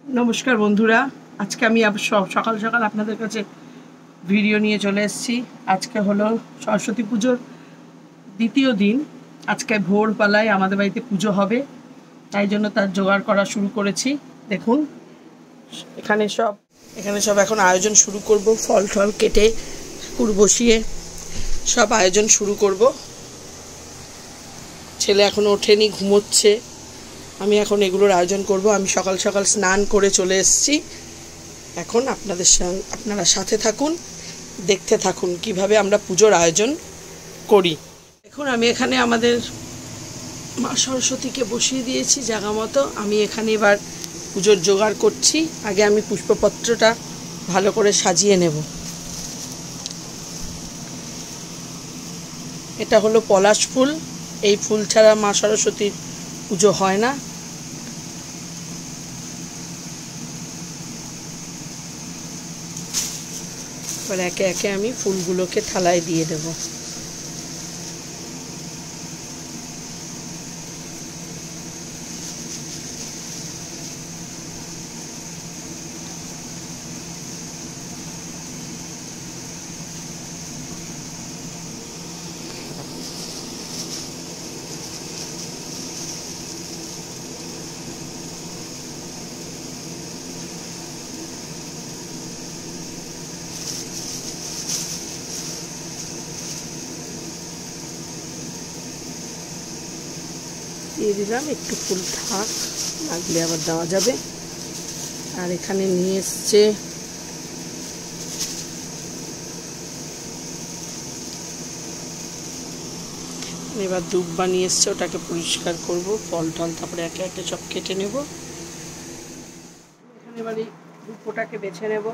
नमस्कार बंधुरा आज के सकाल सकाल आपनादेर काछे भिडियो निये चले एसेछि। आज के हलो सरस्वती पुजोर द्वितीय दिन। आज के भोरबेलाय आमादेर बाड़ीते पुजो होबे, ताई जोन्नो तार जोगाड़ करा शुरू करेछि। देखुन एखाने सब एखन आयोजन शुरू करब। फल टल केटे ठाकुर बसिए सब आयोजन शुरू करब। छेले एखोनो ओठेनि, घुमोच्छे। আমি এখন এগুলোর আয়োজন করব। আমি সকাল সকাল স্নান করে চলে এসেছি। এখন আপনারা সাথে থাকুন, দেখতে থাকুন কিভাবে আমরা পূজোর আয়োজন করি। এখন আমি এখানে আমাদের মা সরস্বতীকে বসিয়ে দিয়েছি জায়গা মতো। আমি এখানে এবার পুজোর জোগাড় করছি। আগে আমি পুষ্পপত্রটা ভালো করে সাজিয়ে নেব। এটা হলো পলাশ ফুল। এই ফুল ছাড়া মা সরস্বতীর পুজো হয় না। এবার একে একে আমি ফুলগুলোকে থালায় দিয়ে দেব। দিয়ে দিলাম, একটু ফুল থাক, লাগলে আবার দেওয়া যাবে। আর এখানে নিয়ে এসছে এবার দুব্বা নিয়ে এসছে, ওটাকে পরিষ্কার করব। ফল টল তারপরে একে একে সব কেটে নেব। এখানে এবার এই দুব্বটাকে বেছে নেব।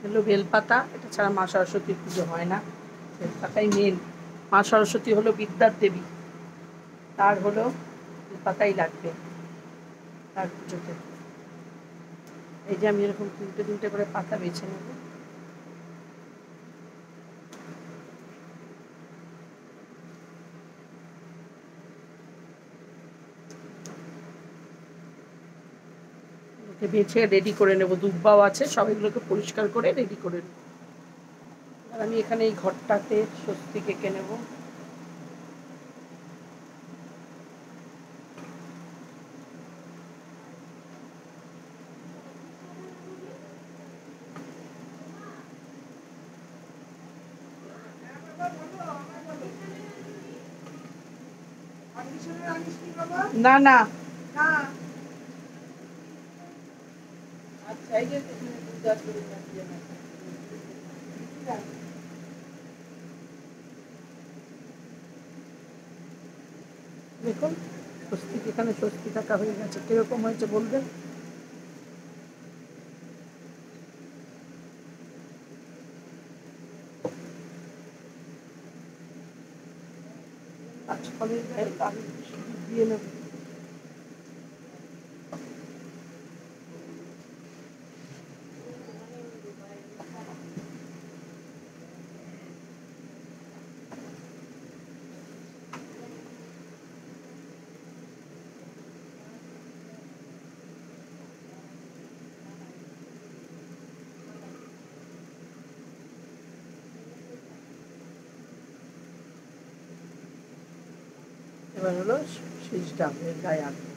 হলো বেলপাতা। এটা ছাড়া মা সরস্বতীর পুজো হয় না। বেলপাতাই মেন। মা সরস্বতী হলো বিদ্যার দেবী, তার হলো বেলপাতাই লাগবে তার পুজোতে। এই যে আমি এরকম তিনটে তিনটে করে পাতা বেছে নেব। বেছে রেডি করে নেব। দুব্বাও আছে, সব এগুলোকে পরিষ্কার করে রেডি করে নেব। আর আমি এখানে এই ঘরটাতে স্বস্তিক এঁকে নেব। না না দেখুন স্বস্তিক এখানে স্বস্তিক আঁকা হয়ে গেছে। কিরকম হয়েছে বলবেন। ফলের গায়ে লাল দিয়ে নেব। এবার হলো শীষটা এর গায়ে আনবো।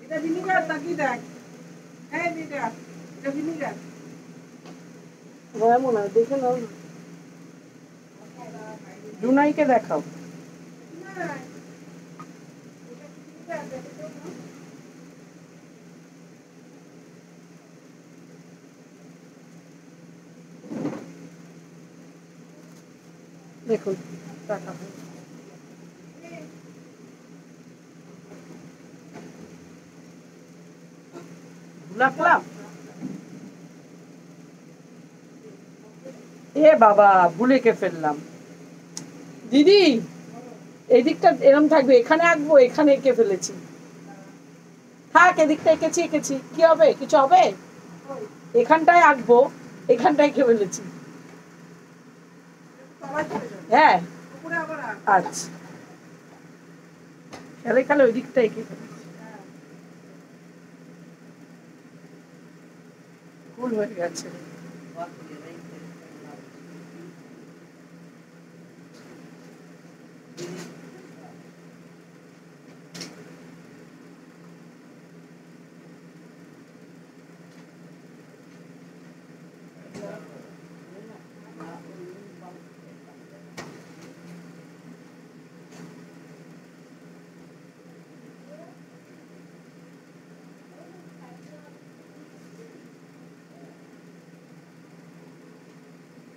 এটা ভিনিগার নাকি দেখ। হ্যাঁ ভিনিগার, এটা ভিনিগার। এমন না, দেখে নাও না। জুনাইকে দেখাও। দেখুন টাকা রাখলাম। এ বাবা, ভুলে কে ফেললাম। দিদি, এই দিকটা এরম থাকবে, এখানে আঁকবো, এখানে এঁকে ফেলেছি। থাক, এদিকটা এঁকেছি, কি হবে, কিছু হবে? এখানটায় আঁকবো, এখানটায় এঁকে ফেলেছি। হ্যাঁ, আচ্ছা, খেলে ওই দিকটা এঁকে ফেলেছি, ভুল হয়ে গেছে।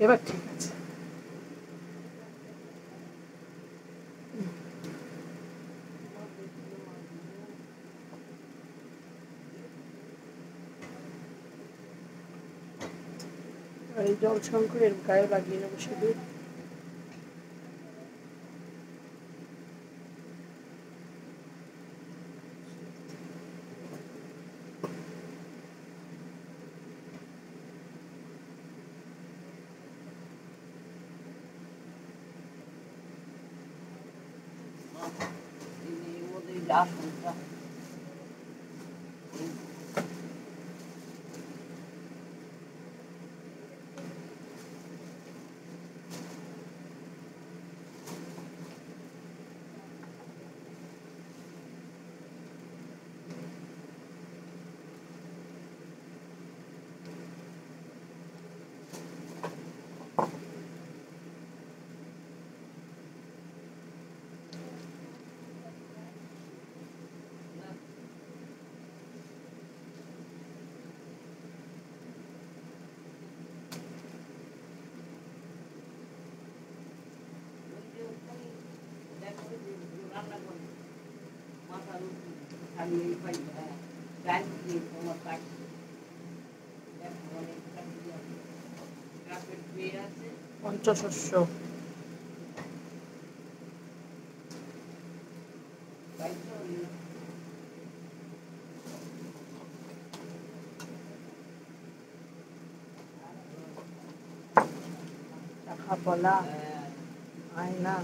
এবার ঠিক আছে। আর এই জল শঙ্কর এর গায়ে লাগিয়ে নেবো শুধু। পঞ্চশস্য, টাকা বলা, আয়না,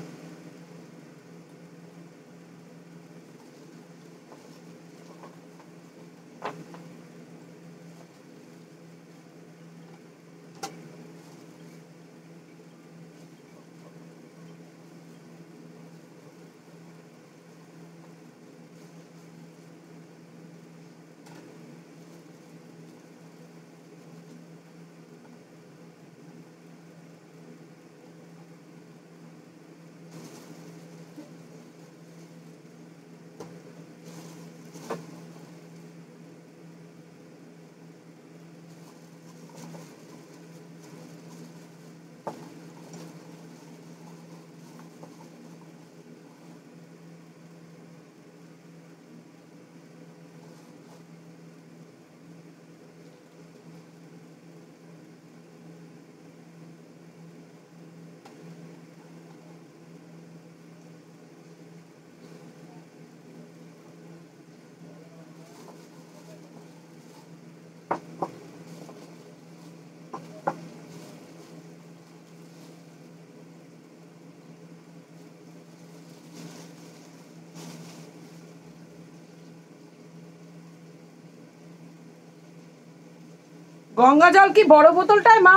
গঙ্গা জল কি বড় বোতলটায় মা,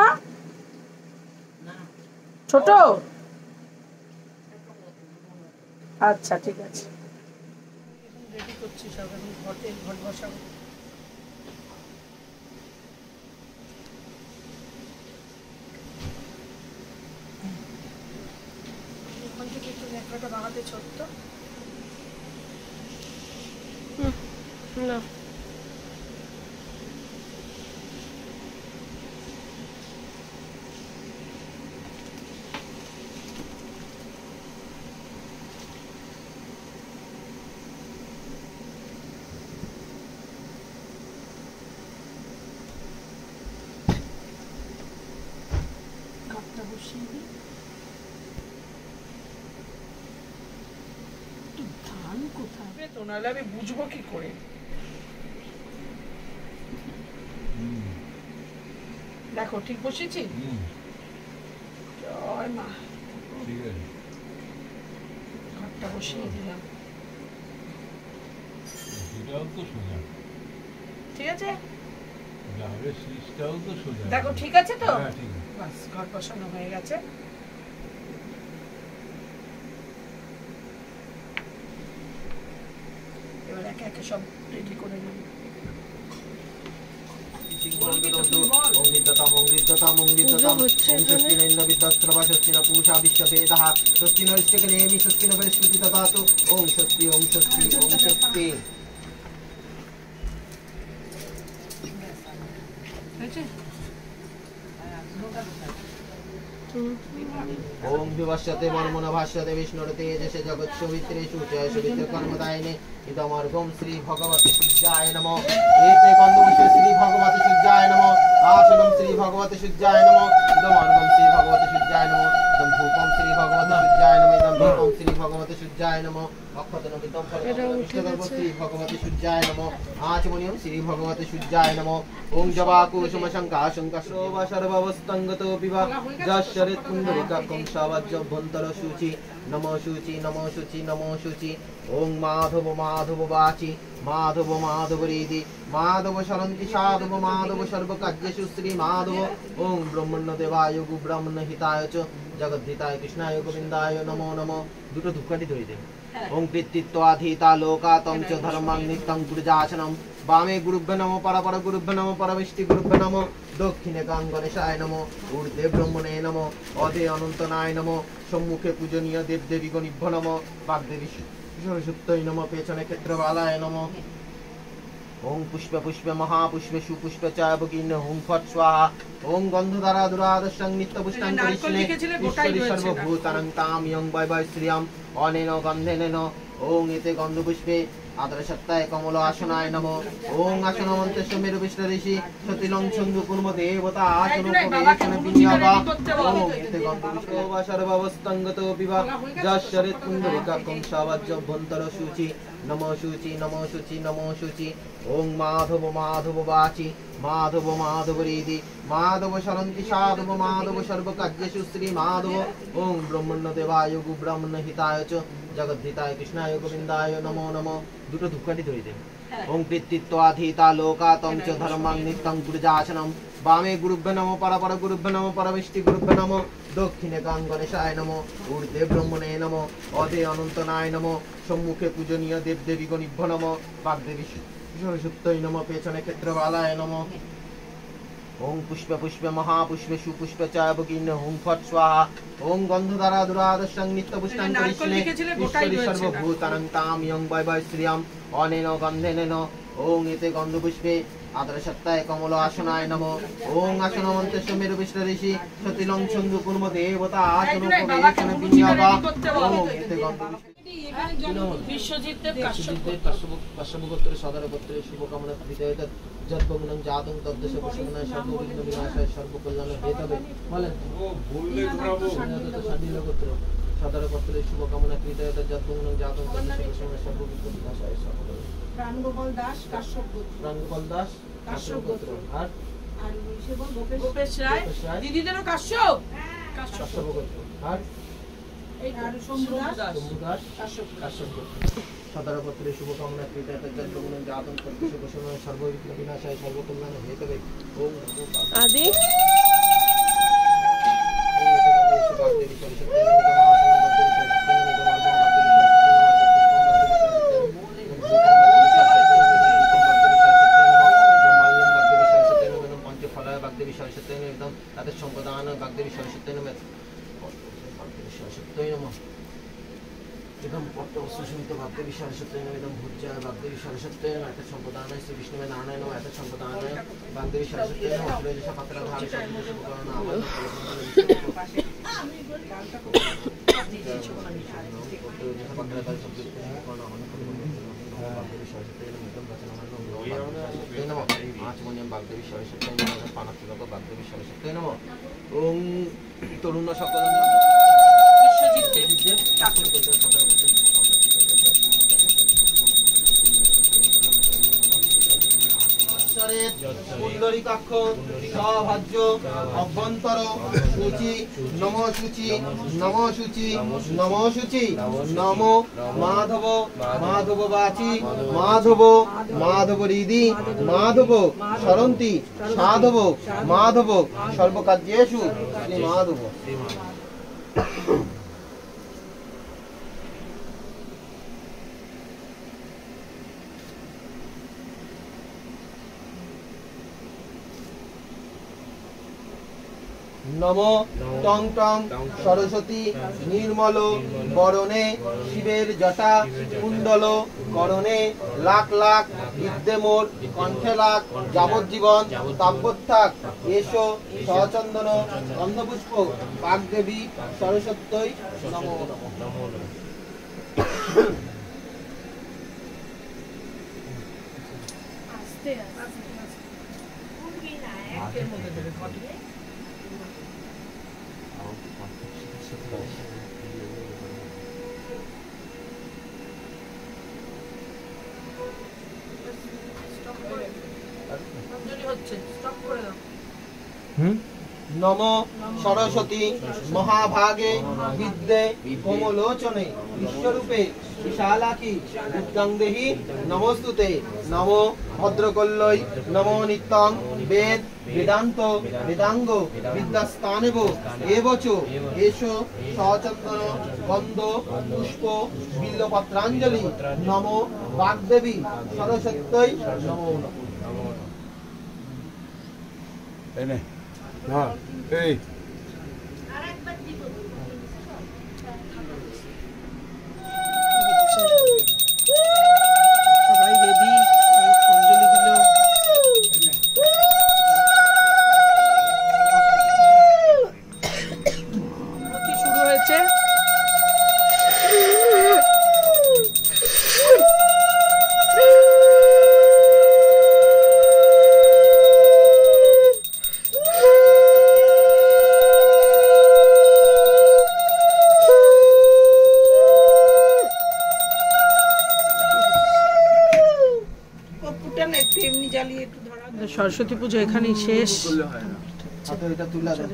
ছোট? আচ্ছা ঠিক আছে, রেডি করছি সব, এখন ঘট বসাবো। ওখান থেকে একটু নেকড়াটা বাগাতে ছোট্ট না। কোথায় তো, নাহলে আমি বুঝবো কি করে? দেখো ঠিক বসেছি? জয় মা। ঠিক আছে, ঘরটা বসিয়ে দিলাম। ঠিক আছে, দেখো ঠিক আছে তো? বাস, ঘর বসানো হয়ে গেছে। এবার একে একে সব রেডি করে নেব। ओम विवश्यते मनमन भाष्यते विष्णुरते तेजसे जगत्सवित्रेषु च सवित्र कर्मदायिने इदमर्घं श्री भगवते सूर्याय नमः। एते गन्धपुष्पे श्री भगवते सूर्याय नमः। आसनं श्री भगवते सूर्याय नमः। इदमर्घं श्री भगवते सूर्याय नमः। इदं धूपं श्री भगवते सूर्याय नमः। इदं दीपं श्री भगवते सूर्याय नमः। अक्षतनमिदं फलं श्री भगवते सूर्याय नमः। आचमनीयं श्री भगवते सूर्याय नमः। ओम जवाकुसुम शंकाशंकशोभ सर्ववस्थंगतो विवा जशरित पुंडरीकं सवज्जभ्यंतर शुचि नमो शुचि नमो शुचि नमो शुचि। ओम माधव माधव वाचि माधव माधव रीति माधव शरंति साधव माधव सर्वकार्येषु श्री माधव। ओम ब्रह्मण्य देवाय गु ब्रह्मण्य हिताय च जगद्धिताय कृष्णाय गोविंदाय नमो नमो। दुটো ধূপকাঠি ধরে দেন। ओम कृत्तित्वाधीता लोकातं च धर्मं नित्यं गुरुजासनं वामे गुरुभ्यो नमो परपर गुरुभ्यो नमो परविष्टि गुरुभ्यो नमो दक्षिणे गणेशाय नमो ऊर्ध्वे ब्रह्मणे नमो अधे अनंतनाय नमो सम्मुखे पूजनीय देव देवी गणिभ्यो नमो वाग्देवी सरस्वत्यै नमो पेचने क्षेत्रबालाय नमो। ओम पुष्प पुष्प महापुष्प सुपुष्प चायबकीन ओम फट स्वाहा। ओम गंधधारा दुरादशं नित्यपुष्टं करिष्ये ईश्वरी सर्वभूतानां तां यं वै वै श्रियं अनेन गन्धेन। ओम एते गन्धपुष्पे आदरसत्ताय कमल आसनाय नमो। ओम आसनमन्त्रस्य मेरुविष्णु ऋषि सतिलं छन्दु कुर्म देवता आसनोपवेशनं विनियोगा। ओम एते गन्धपुष्पो सर्ववस्थंगतो विवा जशरित पुंडरीकं सवज्जभ्यंतर शुचि नमो शुचि नमो शुचि नमो शुचि। ओम माधव माधव वाचि माधव माधव रीति माधव शरंति साधव माधव सर्वकार्येषु श्री माधव। ओम ब्रह्मण्य देवाय गु ब्रह्मण्य हिताय च जगद्धिताय कृष्णाय गोविंदाय नमो नमो। দুটো ধূপকাঠি ধরে দেন। ओम कृत्तित्वाधीता लोकातं च धर्मं नित्यं गुरुजासनं वामे गुरुभ्यो नमो परपर गुरुभ्यो नमो परविष्टि गुरुभ्यो नमो दक्षिणे गणेशाय नमो ऊर्ध्वे ब्रह्मणे नमो अधे अनंतनाय नमो सम्मुखे पूजनीय देव देवी गणिभ्यो नमो वाग्देवी सरस्वत्यै नमो पेचने क्षेत्रबालाय नमो। ओम पुष्प पुष्प महापुष्प सुपुष्प चायबकीन ओम फट स्वाहा। ओम गंधधारा दुरादशं नित्यपुष्टं करिष्ये ईश्वरी सर्वभूतानां तां यं वै वै श्रियं अनेन गन्धेन। ओम एते गन्धपुष्पे आदरसत्ताय कमल आसनाय नमो। ओम आसनमन्त्रस्य मेरुविष्णु ऋषि सतिलं छन्दु कुर्म देवता आसनोपवेशनं विनियोगा। ओम एते गन्धपुष्पे বিশ্বজিৎ দেব কাশ্যপগোত্রে সদরগোত্রে শুভকামনা হৃদয়ত যদ্ভগ্नं জাতং তদ্দেশে বসুনায় সর্ববিঘ্ন বিনাশায় সর্বকল্যাণ হেতবে বলেন। ও বললে ধরাবো শান্তিলগোত্র সদরগোত্রে শুভকামনা হৃদয়ত যদ্ভগ্नं জাতং তদ্দেশে বসুনায় সর্ববিঘ্ন বিনাশায় সর্বকল্যাণ। প্রাণগোপাল দাস কাশ্যপগোত্র প্রাণগোপাল দাস কাশ্যপগোত্র আর গোপেশ রায় দিদিদেরও কাশ্যপ কাশ্যপগোত্র আর সদরগোত্রে শুভকামনা কৃতজ্ঞ জন্মগ্ন জাতং তদ্দেশে বসুনায় সর্ববিঘ্ন বিনাশায় সর্বকল্যাণ হেতবে। ওম আদি বাগদেবী সরস্বতী একদম তাদের সম্প্রদান বাগদেবী সরস্বতী নামে সরস্বতী নমঃ। एकदम पट्ट सुस्मित बागदेवी सरस्वती एकदम भूज्य बागदेवी सरस्वती ऐसा संप्रदान श्री विष्णु में नारायण ऐसा संप्रदान बागदेवी सरस्वती जैसा पत्र धारण आचमनियम बागदेवी सरस्वती पानात्मक बागदेवी सरस्वती नम। ओम तरुण सकल যচ্ছেদ পুণ্ডরীকাক্ষ সভাজ্য অভ্যন্তর শুচি নম শুচি নম শুচি নম শুচি নম মাধব মাধব বাচি মাধব মাধব হৃদি মাধব সরন্তি সাধব মাধব সর্বকার্যেষু শ্রী মাধব। নম টং টং সরস্বতী নির্মল বরণে শিবের জটা কুণ্ডল করণে লাখ লাখ বিদ্যে মোর কণ্ঠে লাখ যাবজ্জীবন তাপত্যাগ এসো সচন্দন গন্ধপুষ্প বাগদেবী সরস্বত্যই নমো নমঃ। নম সরস্বতী মহাভাগে বিদ্যে কোমলোচনে বিশ্বরূপে বিশালাকি বুদ্ধং দেহি নমস্তুতে। নম ভদ্রকল্লৈ নম নিত্যং বেদ বেদান্ত বেদাঙ্গ বিদ্যাস্থানেব এবচ এষো সচন্দন গন্ধ পুষ্প বিল্লপত্রাঞ্জলি নম বাগদেবী সরস্বত্যৈ নমো নমঃ। হ্যাঁ এই সবাই রেডি, অঞ্জলি দিল। শুরু হয়েছে। সরস্বতী পুজো এখানেই শেষ। এটা তুলে দে,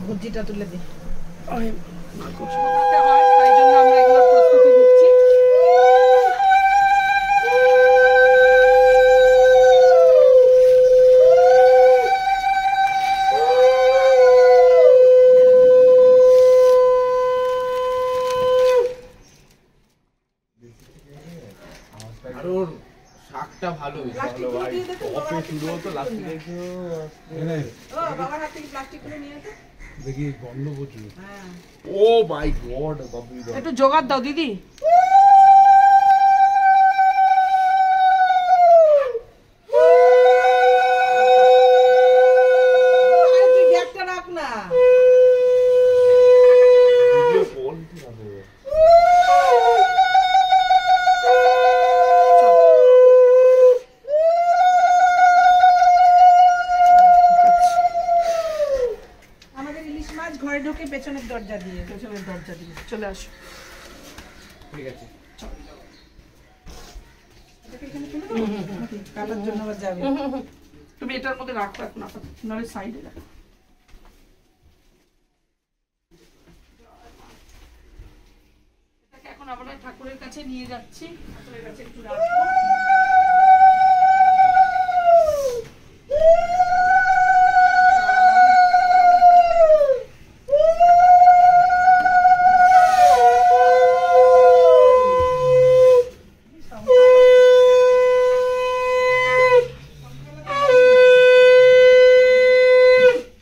বুদ্ধিটা তুলে দে। তাই জন্য আমরা এগুলো প্রস্তুতি নিচ্ছি। শাকটা ভালো প্লাস্টিক গুলো দিয়ে দে তো, বাবার হাতে শুরু হতো লাস্টে দেখো ও বাবার হাতে প্লাস্টিক গুলো নিয়ে দে। দেখি গন্ধ প্রচুর। হ্যাঁ ও মাই গড বাবু একটু জোগাড় দাও দিদি। আরে তুই ব্যাগটা রাখ না। ভিডিও কল কি হবে? আমাদের ইলিশ মাছ ঘরে ঢুকে পেছনের দরজা দিয়ে। পেছনের দরজা দিয়ে চলে আসো। ঠিক আছে এটাকে এখানে তুলে দাও নাকি? কাটার জন্য আবার যাবে। তুমি এটার মধ্যে রাখো এখন, আপাতত নাহলে সাইডে রাখো। এটাকে এখন আমরা ঠাকুরের কাছে নিয়ে যাচ্ছি। ঠাকুরের কাছে একটু রাখবো।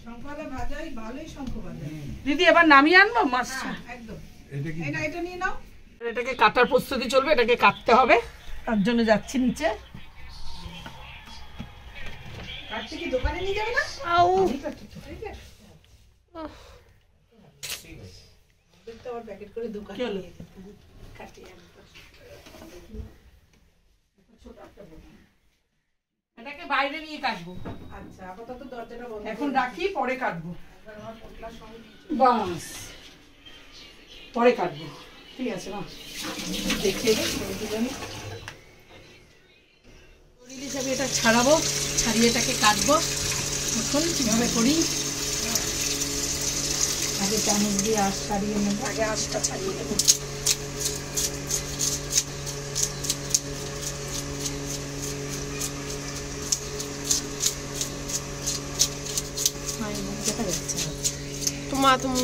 শঙ্খওয়ালা ভাজাই ভালোই শঙ্খ বাজায়। দিদি এবার নামিয়ে আনবো মাছ। একদম। এটা কি এটা নিয়ে নাও। এটাকে কাটার প্রস্তুতি চলবে, এটাকে কাটতে হবে, তার জন্য যাচ্ছি নিচে। কাটতে কি দোকানে নিয়ে যাবে না? আউ ঠিক আছে। দেখতে আবার প্যাকেট করে দোকানে কি হলো? নিয়ে যেতে। কাটি একবার। এটাকে বাইরে নিয়ে কাটবো। আচ্ছা আপাতত দরজাটা বন্ধ এখন করে রাখি, পরে কাটবো। আমার পোটলার সঙ্গে বাস পরে কাটবো, ঠিক আছে না? দেখিয়ে দে, জানি। ইলিশ হিসাবে এটা ছাড়াবো, ছাড়িয়ে এটাকে কাটবো। এখন কীভাবে করি, আগে চামচ দিয়ে আঁশ ছাড়িয়ে নেব। আগে আঁশটা ছাড়িয়ে নেবো। দেখা যাচ্ছে না। তোমার তুমি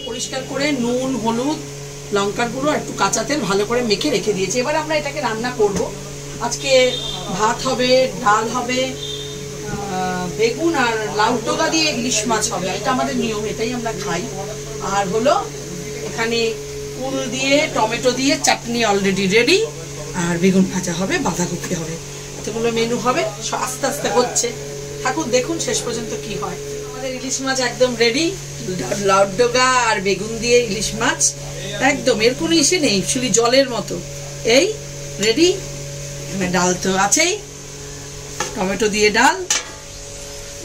পরিষ্কার করে নুন, হলুদ, লঙ্কার গুঁড়ো আর একটু কাঁচা তেল ভালো করে মেখে রেখে দিয়েছি। এবার আমরা এটাকে রান্না করব। আজকে ভাত হবে, ডাল হবে, বেগুন আর লাউ ডগা দিয়ে ইলিশ মাছ হবে। এটা আমাদের নিয়ম, এটাই আমরা খাই। আর হলো এখানে কুল দিয়ে, টমেটো দিয়ে চাটনি অলরেডি রেডি, আর বেগুন ভাজা হবে, বাঁধাকপি হবে। এতগুলো মেনু হবে, আস্তে আস্তে হচ্ছে। ঠাকুর দেখুন শেষ পর্যন্ত কি হয়। আমাদের ইলিশ মাছ একদম রেডি, লাউ ডগা আর বেগুন দিয়ে ইলিশ মাছ একদম, এর কোনো ইসে নেই, শুধু জলের মতো। এই রেডি। ডাল তো আছেই, টমেটো দিয়ে ডাল,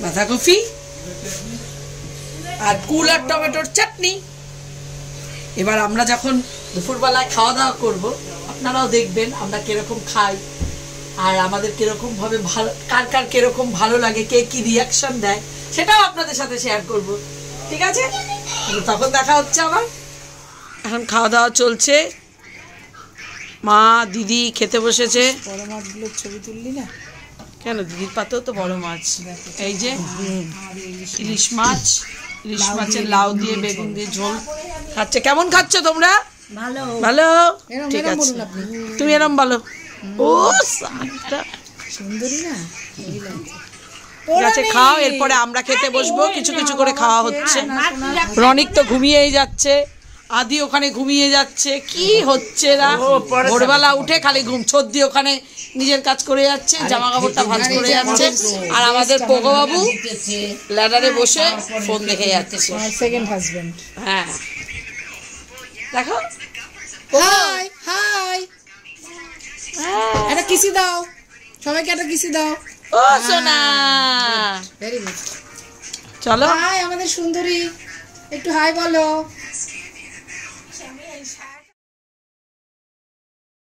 বাঁধাকপি আর কুল আর টমেটোর চাটনি। এবার আমরা যখন দুপুরবেলায় খাওয়া দাওয়া করবো, আপনারাও দেখবেন আমরা কিরকম খাই আর আমাদের কিরকম ভাবে ভালো, কার কার কিরকম ভালো লাগে, কে কি রিয়াকশন দেয়, সেটাও আপনাদের সাথে শেয়ার করব। ঠিক আছে, তখন দেখা হচ্ছে আবার। এখন খাওয়া দাওয়া চলছে, মা দিদি খেতে বসেছে। বড় মাছগুলোর ছবি তুললি না? কেন, দিদির পাতেও তো বড় মাছ। এই যে ইলিশ মাছ, ইলিশ মাছের লাউ দিয়ে বেগুন দিয়ে ঝোল খাচ্ছে। কেমন খাচ্ছ তোমরা? ভালো ভালো, এরম ঠিক এরম আছে, বলুন আপনি। তুমি এরম বলো। ও সাতটা সুন্দরী না? ঠিক আছে, খাও, এরপরে আমরা খেতে বসবো। কিছু কিছু করে খাওয়া হচ্ছে। রনিক তো ঘুমিয়েই যাচ্ছে, আদি ওখানে ঘুমিয়ে যাচ্ছে। কি হচ্ছে না, ভোরবেলা উঠে খালি ঘুম। ছদ্দি ওখানে নিজের কাজ করে যাচ্ছে, জামা কাপড়টা ভাঁজ করে যাচ্ছে। আর আমাদের পোগো বাবু ল্যাডারে বসে ফোন দেখে যাচ্ছে। আমার সেকেন্ড হাজবেন্ড। হ্যাঁ, দেখো, হাই হাই, একটা কিসি দাও সবাইকে, একটা কিসি দাও। ও সোনা, ভেরি গুড। চলো। হাই আমাদের সুন্দরী, একটু হাই বলো।